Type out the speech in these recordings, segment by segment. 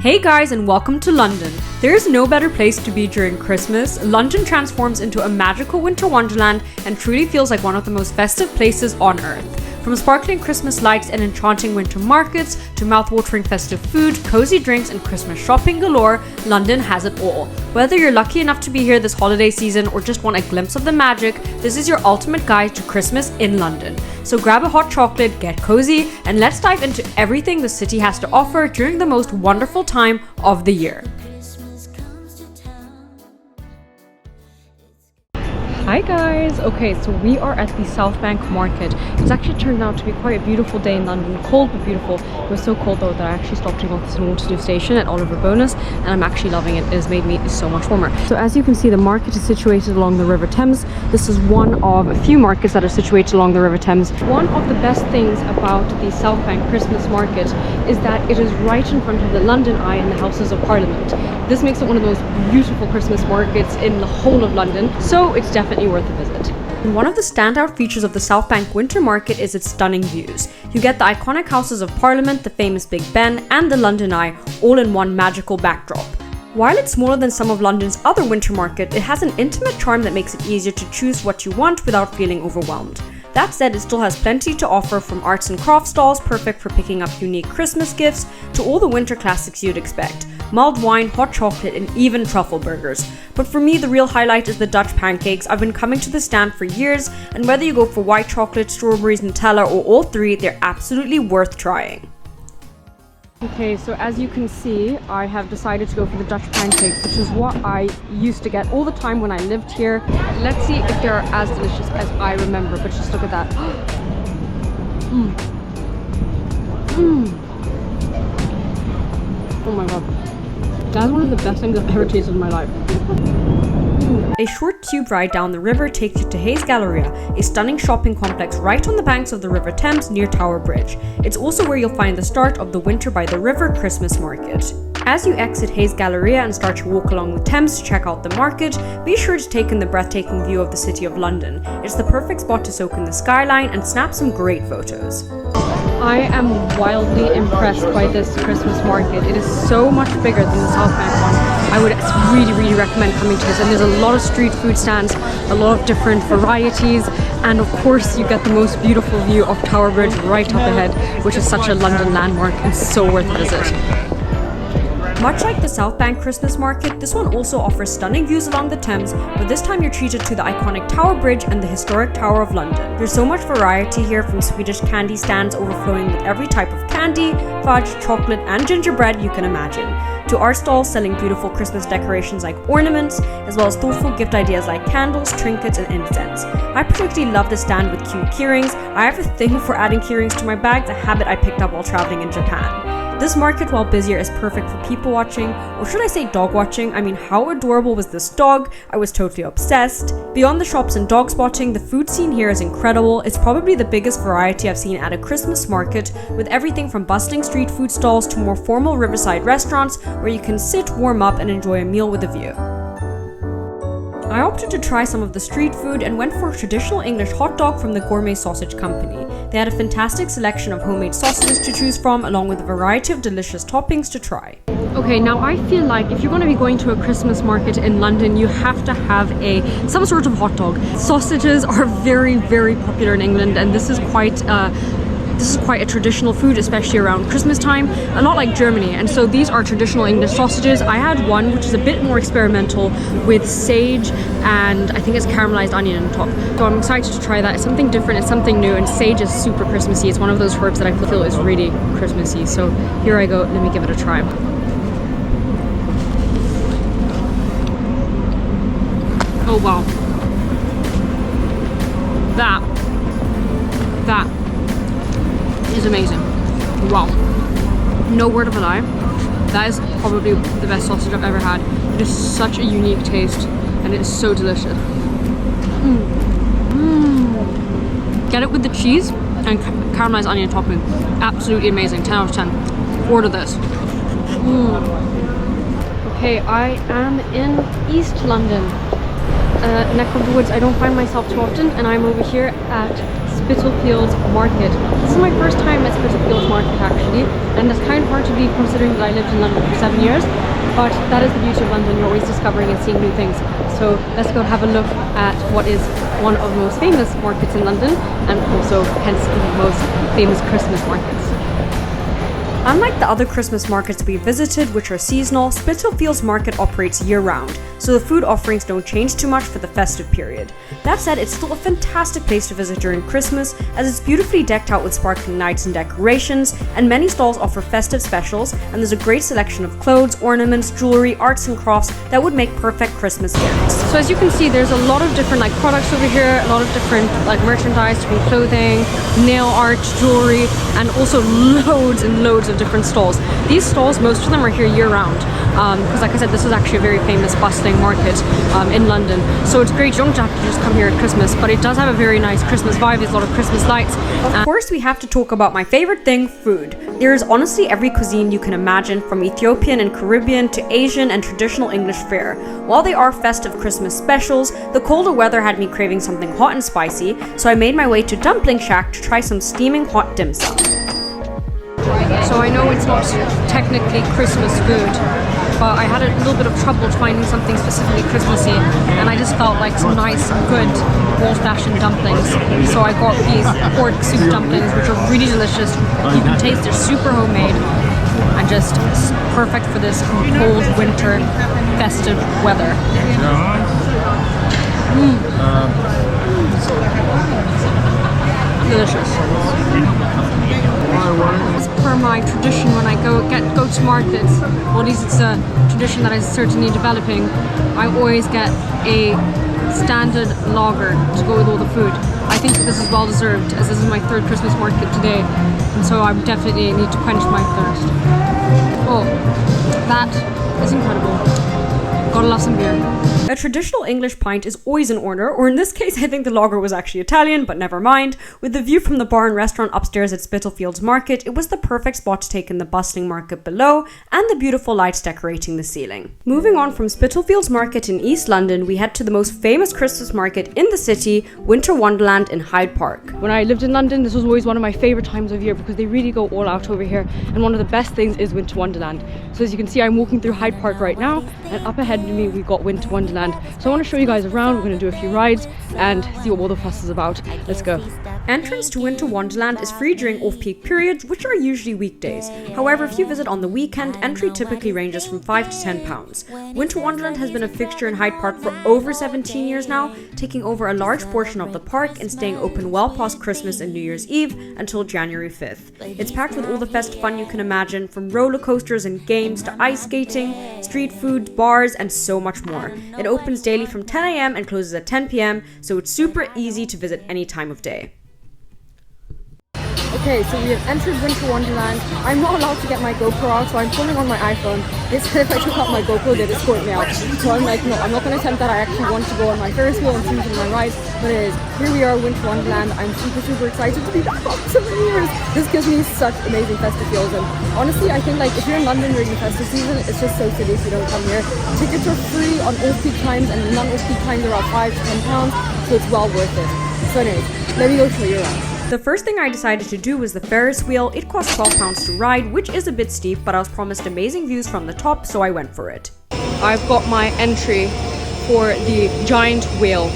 Hey guys, and welcome to London. There is no better place to be during Christmas. London transforms into a magical winter wonderland and truly feels like one of the most festive places on earth. From sparkling Christmas lights and enchanting winter markets to mouth-watering festive food, cozy drinks, and Christmas shopping galore, London has it all. Whether you're lucky enough to be here this holiday season or just want a glimpse of the magic, this is your ultimate guide to Christmas in London. So grab a hot chocolate, get cozy, and let's dive into everything the city has to offer during the most wonderful time of the year. Hi guys! Okay, so we are at the Southbank Market. It's actually turned out to be quite a beautiful day in London. Cold but beautiful. It was so cold though that I actually stopped to go to the Waterloo station at Oliver Bonus, and I'm actually loving it. It has made me so much warmer. So as you can see, the market is situated along the River Thames. This is one of a few markets that are situated along the River Thames. One of the best things about the Southbank Christmas Market is that it is right in front of the London Eye and the Houses of Parliament. This makes it one of the most beautiful Christmas markets in the whole of London, so it's definitely worth a visit. And one of the standout features of the Southbank Winter Market is its stunning views. You get the iconic Houses of Parliament, the famous Big Ben, and the London Eye all in one magical backdrop. While it's smaller than some of London's other winter markets, it has an intimate charm that makes it easier to choose what you want without feeling overwhelmed. That said, it still has plenty to offer, from arts and crafts stalls perfect for picking up unique Christmas gifts to all the winter classics you'd expect. Mulled wine, hot chocolate, and even truffle burgers. But for me, the real highlight is the Dutch pancakes. I've been coming to the stand for years, and whether you go for white chocolate, strawberries, Nutella, or all three, they're absolutely worth trying. Okay, so as you can see, I have decided to go for the Dutch pancakes, which is what I used to get all the time when I lived here. Let's see if they're as delicious as I remember, but just look at that. Oh my god. That's one of the best things I've ever tasted in my life. A short tube ride down the river takes you to Hayes Galleria, a stunning shopping complex right on the banks of the River Thames near Tower Bridge. It's also where you'll find the start of the Winter by the River Christmas Market. As you exit Hayes Galleria and start your walk along the Thames to check out the market, be sure to take in the breathtaking view of the City of London. It's the perfect spot to soak in the skyline and snap some great photos. I am wildly impressed by this Christmas market. It is so much bigger than the Southbank one. I would really recommend coming to this, and there's a lot of street food stands, a lot of different varieties, and of course you get the most beautiful view of Tower Bridge right up ahead, which is such a London landmark and so worth a visit. Much like the Southbank Christmas Market, this one also offers stunning views along the Thames, but this time you're treated to the iconic Tower Bridge and the historic Tower of London. There's so much variety here, from Swedish candy stands overflowing with every type of candy, fudge, chocolate, and gingerbread you can imagine, to art stalls selling beautiful Christmas decorations like ornaments, as well as thoughtful gift ideas like candles, trinkets, and incense. I particularly love the stand with cute keyrings. I have a thing for adding keyrings to my bags, a habit I picked up while traveling in Japan. This market, while busier, is perfect for people watching, or should I say dog watching. I mean, how adorable was this dog? I was totally obsessed. Beyond the shops and dog spotting, the food scene here is incredible. It's probably the biggest variety I've seen at a Christmas market, with everything from bustling street food stalls to more formal riverside restaurants where you can sit, warm up, and enjoy a meal with a view. I opted to try some of the street food and went for a traditional English hot dog from the Gourmet Sausage Company. They had a fantastic selection of homemade sausages to choose from, along with a variety of delicious toppings to try. Okay, now I feel like if you're going to be going to a Christmas market in London, you have to have some sort of hot dog. Sausages are very popular in England, and this is quite a traditional food, especially around Christmas time, a lot like Germany. And so these are traditional English sausages. I had one which is a bit more experimental with sage and I think it's caramelized onion on top. So I'm excited to try that. It's something different, it's something new, and sage is super Christmassy. It's one of those herbs that I feel is really Christmassy. So here I go, let me give it a try. Oh wow. That is amazing. Wow. No word of a lie. That is probably the best sausage I've ever had. It is such a unique taste and it is so delicious. Get it with the cheese and caramelized onion topping. Absolutely amazing. 10 out of 10. Order this. Okay, I am in East London. Neck of the woods I don't find myself too often, and I'm over here at Spitalfields Market. This is my first time at Spitalfields Market actually, and it's kind of hard to believe considering that I lived in London for 7 years, but that is the beauty of London, you're always discovering and seeing new things. So let's go have a look at what is one of the most famous markets in London, and also hence the most famous Christmas markets. Unlike the other Christmas markets we visited, which are seasonal, Spitalfields Market operates year-round, so the food offerings don't change too much for the festive period. That said, it's still a fantastic place to visit during Christmas, as it's beautifully decked out with sparkling lights and decorations, and many stalls offer festive specials, and there's a great selection of clothes, ornaments, jewelry, arts and crafts that would make perfect Christmas gifts. So as you can see, there's a lot of different products over here, a lot of different merchandise, different clothing, nail art, jewelry, and also loads and loads of different stalls. These stalls, most of them are here year-round, because like I said, this is actually a very famous bustling market in London. So it's great, you don't have to just come here at Christmas, but it does have a very nice Christmas vibe. There's a lot of Christmas lights. Of course, we have to talk about my favorite thing, food. There is honestly every cuisine you can imagine, from Ethiopian and Caribbean to Asian and traditional English fare. While they are festive Christmas specials, the colder weather had me craving something hot and spicy, so I made my way to Dumpling Shack to try some steaming hot dim sum. So I know it's not technically Christmas food, but I had a little bit of trouble finding something specifically Christmassy, and I just felt like some nice, good, old-fashioned dumplings. So I got these pork soup dumplings, which are really delicious. You can taste they're super homemade, and just perfect for this cold winter festive weather. Delicious. As per my tradition, when I go to markets, or at least it's a tradition that is certainly developing, I always get a standard lager to go with all the food. I think that this is well deserved, as this is my third Christmas market today, and so I definitely need to quench my thirst. Oh, that is incredible. Gotta love some beer. A traditional English pint is always in order, or in this case I think the lager was actually Italian, but never mind. With the view from the bar and restaurant upstairs at Spitalfields Market, it was the perfect spot to take in the bustling market below and the beautiful lights decorating the ceiling. Moving on from Spitalfields Market in East London, we head to the most famous Christmas market in the city, Winter Wonderland in Hyde Park. When I lived in London, this was always one of my favorite times of year because they really go all out over here, and one of the best things is Winter Wonderland. So as you can see, I'm walking through Hyde Park right now, and up ahead of me we've got Winter Wonderland. So I want to show you guys around. We're going to do a few rides and see what all the fuss is about. Let's go. Entrance to Winter Wonderland is free during off-peak periods, which are usually weekdays. However, if you visit on the weekend, entry typically ranges from £5 to £10. Winter Wonderland has been a fixture in Hyde Park for over 17 years now, taking over a large portion of the park and staying open well past Christmas and New Year's Eve until January 5th. It's packed with all the festive fun you can imagine, from roller coasters and games to ice skating, street food, bars, and so much more. It opens daily from 10 AM and closes at 10 PM, so it's super easy to visit any time of day. Okay, so we have entered Winter Wonderland. I'm not allowed to get my GoPro out, so I'm filming on my iPhone. They said if I took out my GoPro, they'd escort me out. So I'm like, no, I'm not going to attempt that. I actually want to go on my Ferris wheel and see some of my rides. But anyways, here we are, Winter Wonderland. I'm super excited to be back after so many years. This gives me such amazing festive feels. And honestly, I think if you're in London during the festive season, it's just so silly if you don't come here. Tickets are free on off-peak times, and non-off-peak times are about £5 to £10, so it's well worth it. So anyways, let me go show you around. The first thing I decided to do was the Ferris wheel. It cost £12 to ride, which is a bit steep, but I was promised amazing views from the top, so I went for it. I've got my entry for the giant wheel.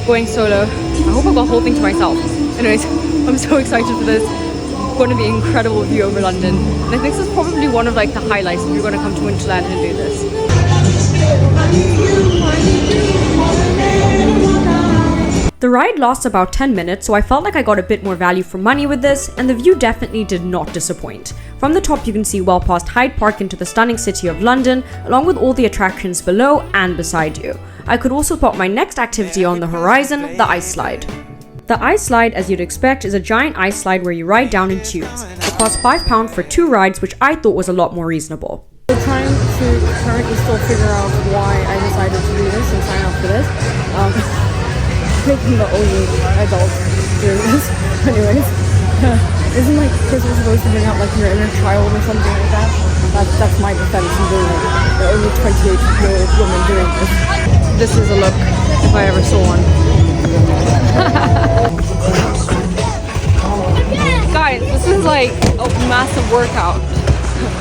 Going solo. I hope I've got the whole thing to myself. Anyways, I'm so excited for this. It's going to be an incredible view over London. And I think this is probably one of the highlights if you're going to come to Winterland and do this. The ride lasts about 10 minutes, so I felt like I got a bit more value for money with this, and the view definitely did not disappoint. From the top you can see well past Hyde Park into the stunning city of London, along with all the attractions below and beside you. I could also spot my next activity on the horizon, the ice slide. The ice slide, as you'd expect, is a giant ice slide where you ride down in tubes. It costs £5 for 2 rides, which I thought was a lot more reasonable. We're trying to currently still figure out why I decided to do this and sign up for this. Making the only adult doing this. Anyways, isn't Christmas supposed to bring out your inner child or something like that? That's my defense in doing it. The only 28-year-old woman doing this. This is a look if I ever saw one. guys, this is like a massive workout.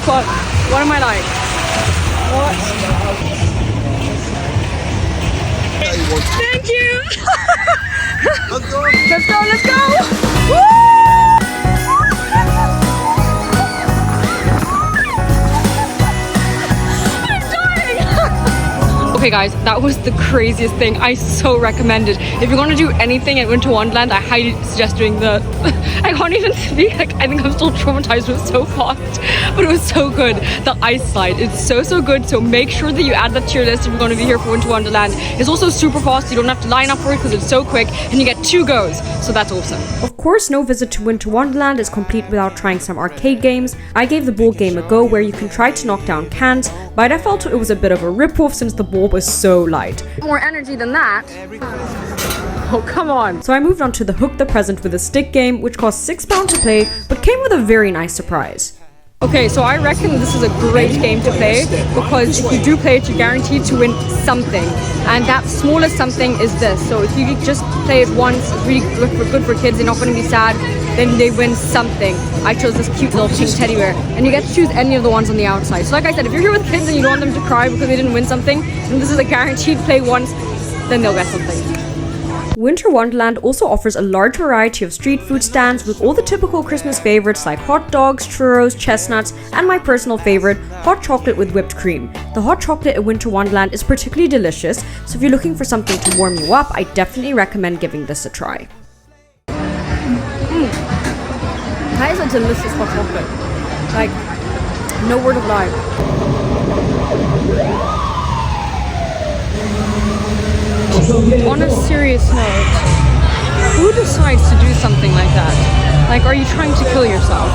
But what am I like? What? Thank you! Let's go! Let's go, let's go! Woo! I'm dying! Okay guys, that was the craziest thing. I so recommend it. If you're gonna do anything at Winter Wonderland, I highly suggest doing the... I can't even speak. Like, I think I'm still traumatized. It was so fast, but it was so good. The ice slide, it's so good. So make sure that you add that to your list if you're going to be here for Winter Wonderland. It's also super fast. You don't have to line up for it because it's so quick, and you get 2 goes. So that's awesome. Of course, no visit to Winter Wonderland is complete without trying some arcade games. I gave the ball game a go, where you can try to knock down cans, but I felt it was a bit of a rip-off since the ball was so light. More energy than that. Oh, come on. So I moved on to the Hook the Present with a Stick game, which cost £6 to play, but came with a very nice surprise. Okay, so I reckon this is a great game to play, because if you do play it, you're guaranteed to win something. And that smallest something is this. So if you just play it once, it's really good for kids, they're not going to be sad, then they win something. I chose this cute little pink teddy bear, and you get to choose any of the ones on the outside. So like I said, if you're here with kids and you don't want them to cry because they didn't win something, then this is a guaranteed play once, then they'll get something. Winter Wonderland also offers a large variety of street food stands with all the typical Christmas favorites like hot dogs, churros, chestnuts, and my personal favorite, hot chocolate with whipped cream. The hot chocolate at Winter Wonderland is particularly delicious, so if you're looking for something to warm you up, I definitely recommend giving this a try. That is a delicious hot chocolate. Like, no word of lie. On a serious note, who decides to do something like that? Like, are you trying to kill yourself?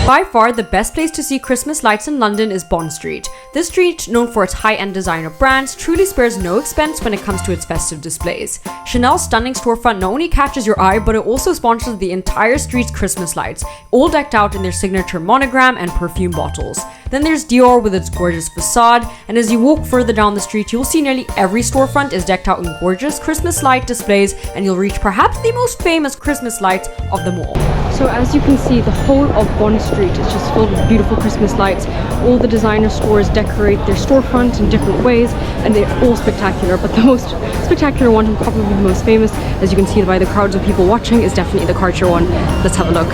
By far, the best place to see Christmas lights in London is Bond Street. This street, known for its high-end designer brands, truly spares no expense when it comes to its festive displays. Chanel's stunning storefront not only catches your eye, but it also sponsors the entire street's Christmas lights, all decked out in their signature monogram and perfume bottles. Then there's Dior with its gorgeous facade, and as you walk further down the street, you'll see nearly every storefront is decked out in gorgeous Christmas light displays, and you'll reach perhaps the most famous Christmas lights of them all. So as you can see, the whole of Bond Street is just filled with beautiful Christmas lights. All the designer stores decorate their storefront in different ways, and they're all spectacular, but the most spectacular one, and probably the most famous, as you can see by the crowds of people watching, is definitely the Cartier one. Let's have a look.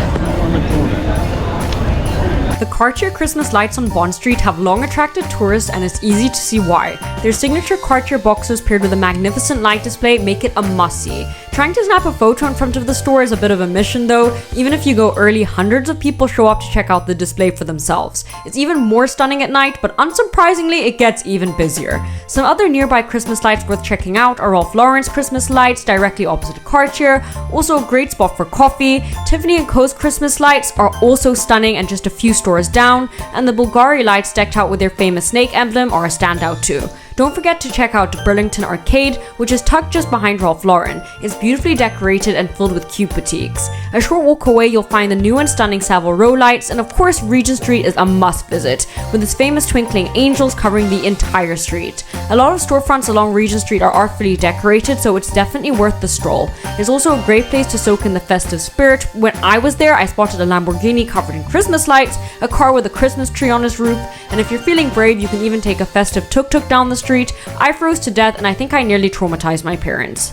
The Cartier Christmas lights on Bond Street have long attracted tourists, and it's easy to see why. Their signature Cartier boxes paired with a magnificent light display make it a must-see. Trying to snap a photo in front of the store is a bit of a mission though. Even if you go early, hundreds of people show up to check out the display for themselves. It's even more stunning at night, but unsurprisingly, it gets even busier. Some other nearby Christmas lights worth checking out are Ralph Lauren's Christmas lights directly opposite Cartier, also a great spot for coffee. Tiffany & Co.'s Christmas lights are also stunning and just a few stores down, and the Bulgari lights decked out with their famous snake emblem are a standout too. Don't forget to check out Burlington Arcade, which is tucked just behind Ralph Lauren. It's beautifully decorated and filled with cute boutiques. A short walk away, you'll find the new and stunning Savile Row lights, and of course, Regent Street is a must visit, with its famous twinkling angels covering the entire street. A lot of storefronts along Regent Street are artfully decorated, so it's definitely worth the stroll. It's also a great place to soak in the festive spirit. When I was there, I spotted a Lamborghini covered in Christmas lights, a car with a Christmas tree on its roof, and if you're feeling brave, you can even take a festive tuk-tuk down the street. I froze to death, and I think I nearly traumatized my parents.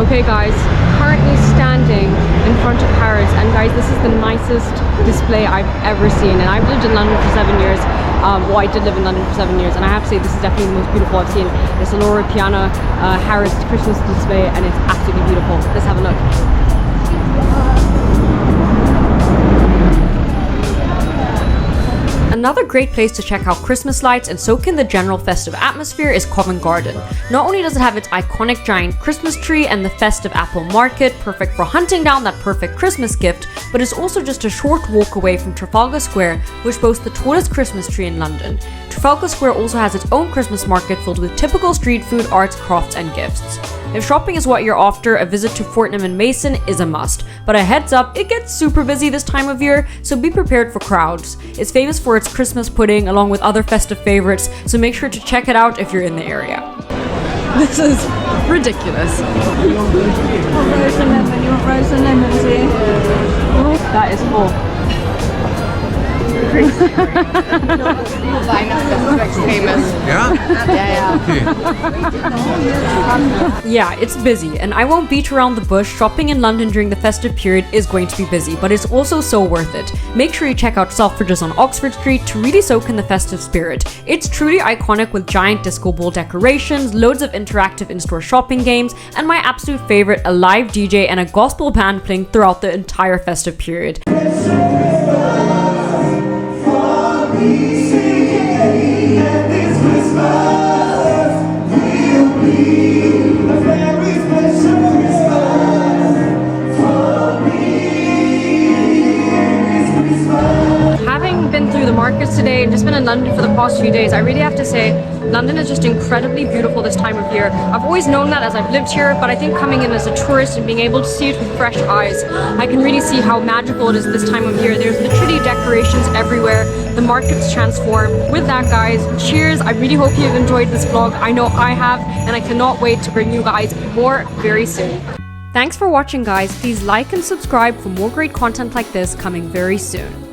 Okay guys, currently standing in front of Harrods, and guys, this is the nicest display I've ever seen, and I've lived in London for 7 years. Well, I did live in London for 7 years, and I have to say this is definitely the most beautiful I've seen. It's a Laura Piana Harrods Christmas display, and it's absolutely beautiful. Let's have a look. Another great place to check out Christmas lights and soak in the general festive atmosphere is Covent Garden. Not only does it have its iconic giant Christmas tree and the festive apple market, perfect for hunting down that perfect Christmas gift, but it's also just a short walk away from Trafalgar Square, which boasts the tallest Christmas tree in London. Trafalgar Square also has its own Christmas market filled with typical street food, arts, crafts, and gifts. If shopping is what you're after, a visit to Fortnum and Mason is a must. But a heads up, it gets super busy this time of year, so be prepared for crowds. It's famous for its Christmas pudding along with other festive favorites, so make sure to check it out if you're in the area. This is ridiculous. Rose and lemon. You want rose and lemon tea? That is full. Yeah? Yeah, it's busy, and I won't beat around the bush. Shopping in London during the festive period is going to be busy, but it's also so worth it. Make sure you check out Selfridges on Oxford Street to really soak in the festive spirit. It's truly iconic with giant disco ball decorations, loads of interactive in-store shopping games, and my absolute favorite, a live DJ and a gospel band playing throughout the entire festive period. Having been through the markets today and just been in London for the past few days, I really have to say London is just incredibly beautiful this time of year. I've always known that as I've lived here, but I think coming in as a tourist and being able to see it with fresh eyes, I can really see how magical it is this time of year. There's literally decorations everywhere. The markets transform. With that, guys, cheers. I really hope you've enjoyed this vlog. I know I have, and I cannot wait to bring you guys more very soon. Thanks for watching, guys. Please like and subscribe for more great content like this coming very soon.